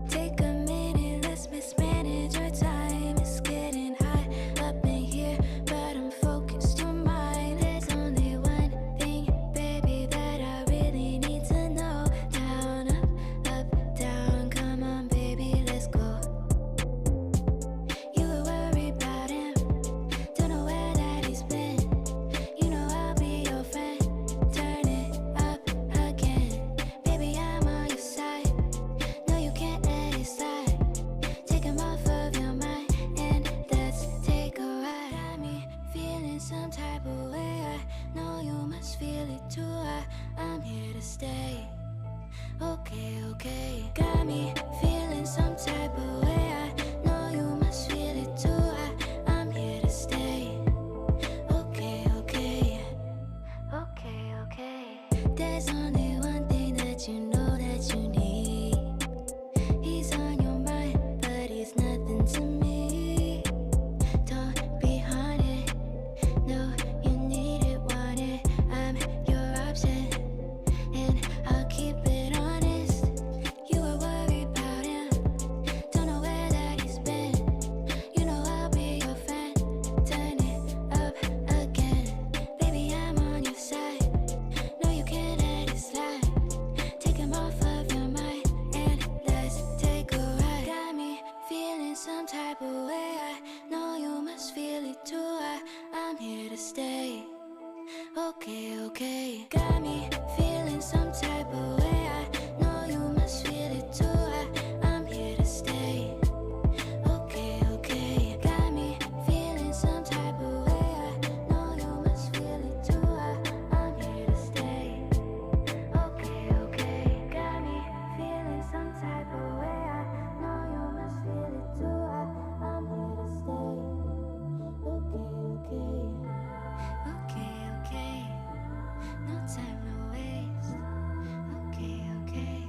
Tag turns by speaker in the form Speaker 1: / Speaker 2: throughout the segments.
Speaker 1: Take a minute, let's mismanage our time. It's getting hot up in here, but I'm focused on mine. There's only one thing, baby, that I really need to know. Down, up, down, come on, baby, let's go. You were worried about him, don't know where that he's been. You know I'll be your friend. Turn it up again, baby, I'm on your side. No, you can't let it slide. Take him off of your mind and let's take a ride. Got me feeling some type of way. I know you must feel it too. I'm here to stay. Okay, okay. Got me feeling some type of way. I know you must feel it too. I'm here to stay. Okay, okay. Okay, okay. There's only one thing that you know that you need. He's on your mind, but he's nothing to me. Don't be haunted. No, you need it, want it. I'm your option, and I'll keep it honest. You were worried about him, don't know where that he's been. You know I'll be your friend. Turn it up again, baby, I'm on your side. No, you can't let it slide. Take him off of your mind and let's take a ride. Got me feeling some type of way. I know you must feel it too. I'm here to stay. Okay, okay. Got me feeling some type of way. I know you must feel it too. I'm here to stay. Okay, okay. Got me feeling some type of way. I know you must feel it too. I'm here to stay. Okay, okay. Got me feeling some type of way. I know you must feel it too. I'm here to stay. Okay, okay. Okay, okay. No time to waste. Okay, okay.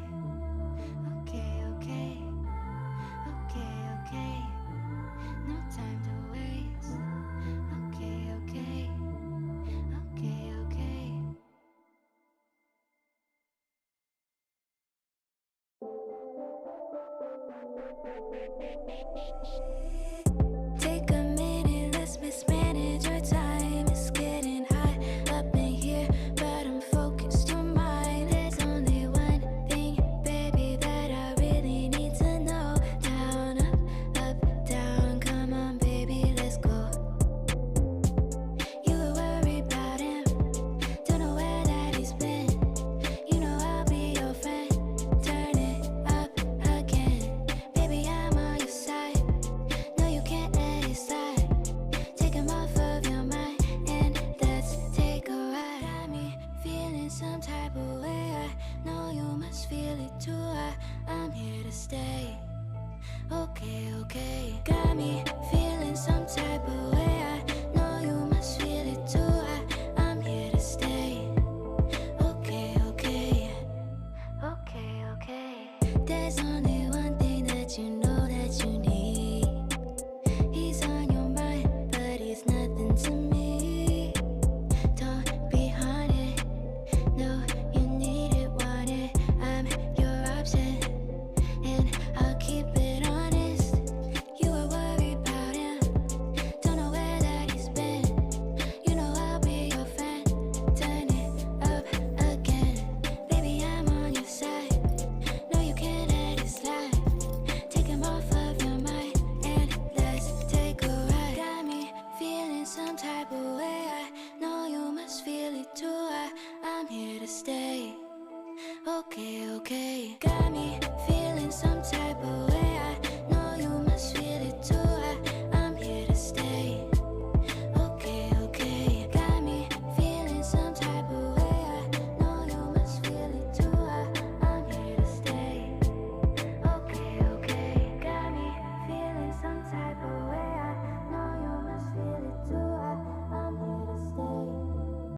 Speaker 1: Okay, okay. Okay, okay. No time to waste. Okay, okay. Okay, okay. Take a minute, let's mismanage our time. It's getting hot up in here, but I'm focused on mine. There's only one thing, baby, that I really need to know. Down, up, down, come on, baby, let's go. You were worried about him, don't know where that he's been. You know I'll be your friend. Turn it up again, baby, I'm on your side. No, you can't let it slide. Take him off of your mind and let's take a ride. Got me feeling some type of way. I know you must feel it too. I'm here to stay. Okay, okay. Got me feeling some type of way. I know you must feel it too.